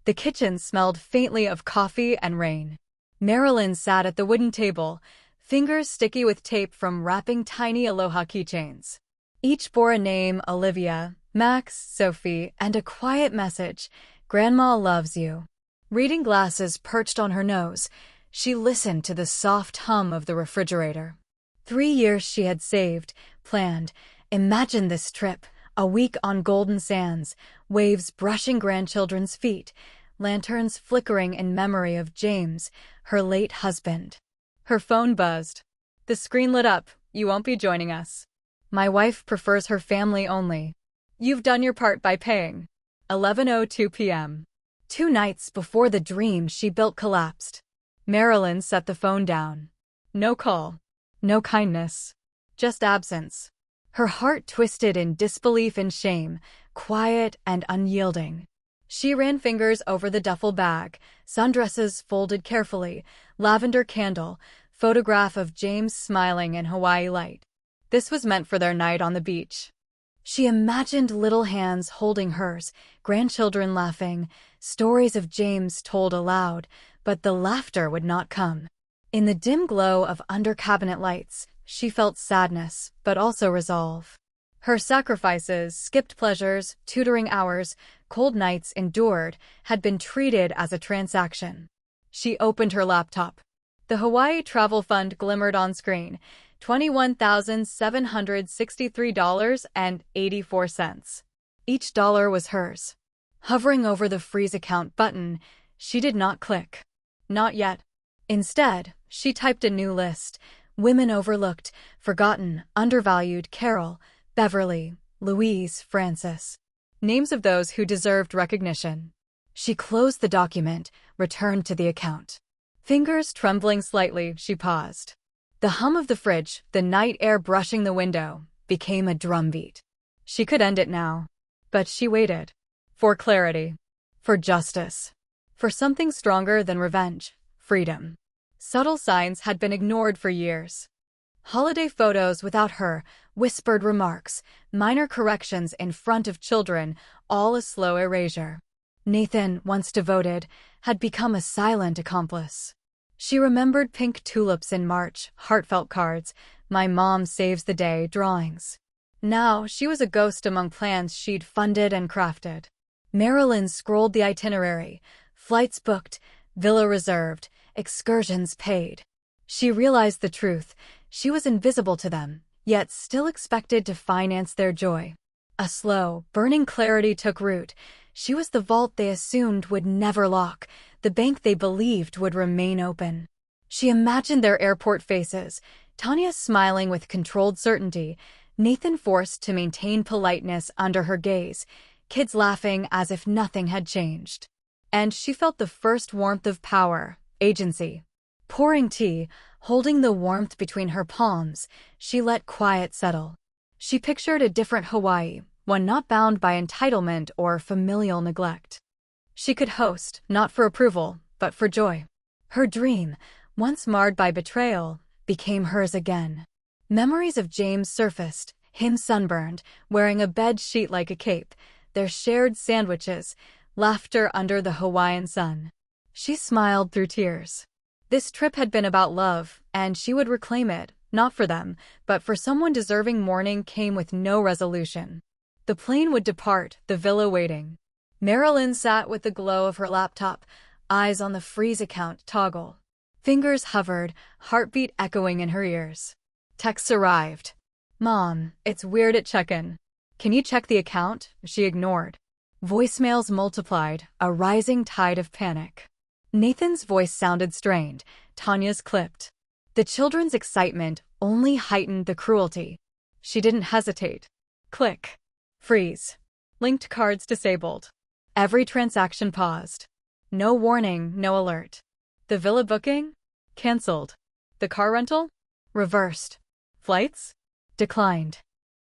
The kitchen smelled faintly of coffee and rain. Marilyn sat at the wooden table, fingers sticky with tape from wrapping tiny Aloha keychains. Each bore a name: Olivia, Max, Sophie, and a quiet message: "Grandma loves you." Reading glasses perched on her nose, she listened to the soft hum of the refrigerator. 3 years she had saved, planned, imagined this trip, a week on golden sands, waves brushing grandchildren's feet, lanterns flickering in memory of James, her late husband. Her phone buzzed. The screen lit up. "You won't be joining us. My wife prefers her family only. You've done your part by paying." 11:02 p.m. 2 nights before the dream she built collapsed. Marilyn set the phone down. No call. No kindness. Just absence. Her heart twisted in disbelief and shame, quiet and unyielding. She ran fingers over the duffel bag, sundresses folded carefully, lavender candle, photograph of James smiling in Hawaii light. This was meant for their night on the beach. She imagined little hands holding hers, grandchildren laughing, stories of James told aloud, but the laughter would not come. In the dim glow of under-cabinet lights, she felt sadness, but also resolve. Her sacrifices, skipped pleasures, tutoring hours, cold nights endured, had been treated as a transaction. She opened her laptop. The Hawaii Travel Fund glimmered on screen, $21,763.84. Each dollar was hers. Hovering over the freeze account button, she did not click. Not yet. Instead, she typed a new list: women overlooked, forgotten, undervalued: Carol, Beverly, Louise, Frances. Names of those who deserved recognition. She closed the document, returned to the account. Fingers trembling slightly, she paused. The hum of the fridge, the night air brushing the window, became a drumbeat. She could end it now. But she waited. For clarity. For justice. For something stronger than revenge: freedom. Subtle signs had been ignored for years. Holiday photos without her, whispered remarks, minor corrections in front of children, all a slow erasure. Nathan, once devoted, had become a silent accomplice. She remembered pink tulips in March, heartfelt cards, "My mom saves the day" drawings. Now she was a ghost among plans she'd funded and crafted. Marilyn scrolled the itinerary: flights booked, villa reserved, excursions paid. She realized the truth: she was invisible to them, yet still expected to finance their joy. A slow, burning clarity took root. She was the vault they assumed would never lock, the bank they believed would remain open. She imagined their airport faces: Tanya smiling with controlled certainty, Nathan forced to maintain politeness under her gaze, kids laughing as if nothing had changed. And she felt the first warmth of power, agency. Pouring tea, holding the warmth between her palms, she let quiet settle. She pictured a different Hawaii, one not bound by entitlement or familial neglect. She could host, not for approval, but for joy. Her dream, once marred by betrayal, became hers again. Memories of James surfaced, him sunburned, wearing a bed sheet like a cape, their shared sandwiches, laughter under the Hawaiian sun. She smiled through tears. This trip had been about love, and she would reclaim it, not for them, but for someone deserving. Morning came with no resolution. The plane would depart, the villa waiting. Marilyn sat with the glow of her laptop, eyes on the freeze account toggle. Fingers hovered, heartbeat echoing in her ears. Texts arrived. "Mom, it's weird at check-in. Can you check the account?" She ignored. Voicemails multiplied, a rising tide of panic. Nathan's voice sounded strained, Tanya's clipped. The children's excitement only heightened the cruelty. She didn't hesitate. Click. Freeze. Linked cards disabled. Every transaction paused. No warning, no alert. The villa booking? Cancelled. The car rental? Reversed. Flights? Declined.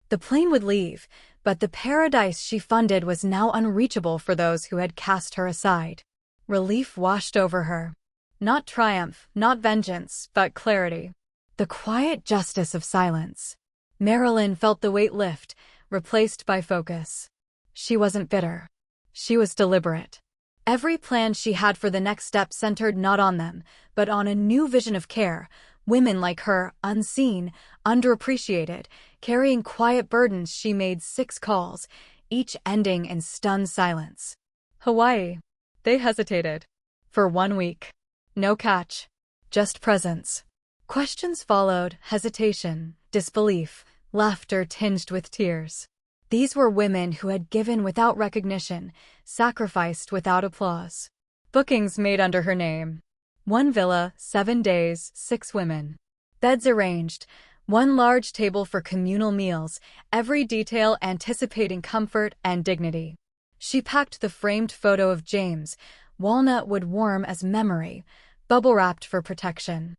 The plane would leave, but the paradise she funded was now unreachable for those who had cast her aside. Relief washed over her. Not triumph, not vengeance, but clarity. The quiet justice of silence. Marilyn felt the weight lift, replaced by focus. She wasn't bitter. She was deliberate. Every plan she had for the next step centered not on them, but on a new vision of care. Women like her, unseen, underappreciated, carrying quiet burdens. She made 6 calls, each ending in stunned silence. Hawaii. They hesitated. For 1 week. No catch. Just presence. Questions followed, hesitation, disbelief, laughter tinged with tears. These were women who had given without recognition, sacrificed without applause. Bookings made under her name. 1 villa, 7 days, 6 women. Beds arranged, 1 large table for communal meals, every detail anticipating comfort and dignity. She packed the framed photo of James, walnut wood warm as memory, bubble-wrapped for protection.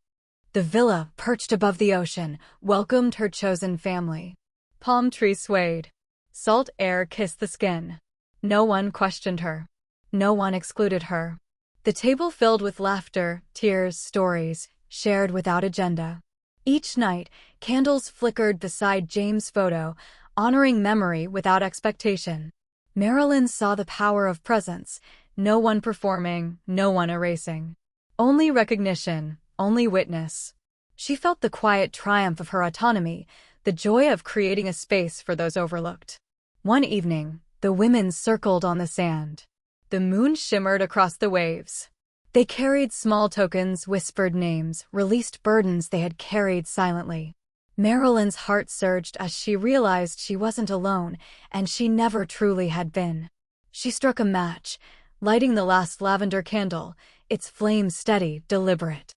The villa, perched above the ocean, welcomed her chosen family. Palm trees swayed. Salt air kissed the skin. No one questioned her. No one excluded her. The table filled with laughter, tears, stories, shared without agenda. Each night, candles flickered beside James' photo, honoring memory without expectation. Marilyn saw the power of presence, no one performing, no one erasing. Only recognition, only witness. She felt the quiet triumph of her autonomy, the joy of creating a space for those overlooked. One evening, the women circled on the sand. The moon shimmered across the waves. They carried small tokens, whispered names, released burdens they had carried silently. Marilyn's heart surged as she realized she wasn't alone, and she never truly had been. She struck a match, lighting the last lavender candle, its flame steady, deliberate.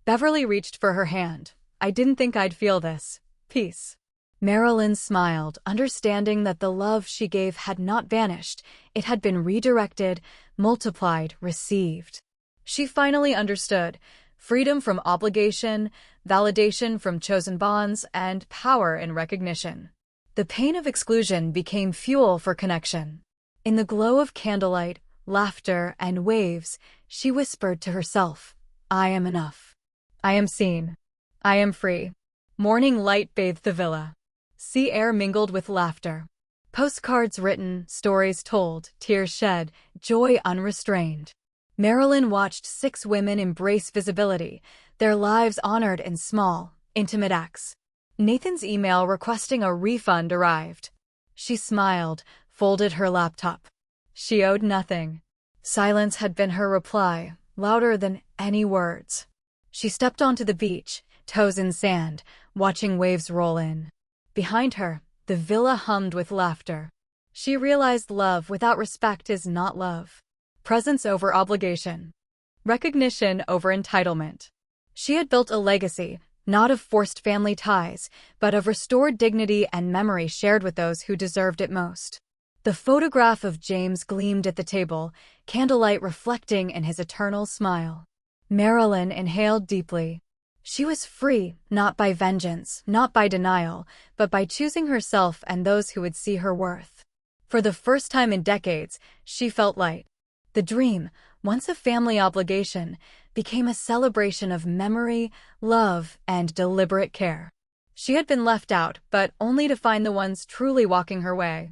Beverly reached for her hand. "I didn't think I'd feel this. Peace." Marilyn smiled, understanding that the love she gave had not vanished. It had been redirected, multiplied, received. She finally understood. Freedom from obligation, validation from chosen bonds, and power in recognition. The pain of exclusion became fuel for connection. In the glow of candlelight, laughter, and waves, she whispered to herself, "I am enough. I am seen. I am free." Morning light bathed the villa. Sea air mingled with laughter. Postcards written, stories told, tears shed, joy unrestrained. Marilyn watched 6 women embrace visibility, their lives honored in small, intimate acts. Nathan's email requesting a refund arrived. She smiled, folded her laptop. She owed nothing. Silence had been her reply, louder than any words. She stepped onto the beach, toes in sand, watching waves roll in. Behind her, the villa hummed with laughter. She realized love without respect is not love. Presence over obligation. Recognition over entitlement. She had built a legacy, not of forced family ties, but of restored dignity and memory shared with those who deserved it most. The photograph of James gleamed at the table, candlelight reflecting in his eternal smile. Marilyn inhaled deeply. She was free, not by vengeance, not by denial, but by choosing herself and those who would see her worth. For the first time in decades, she felt light. The dream, once a family obligation, became a celebration of memory, love, and deliberate care. She had been left out, but only to find the ones truly walking her way.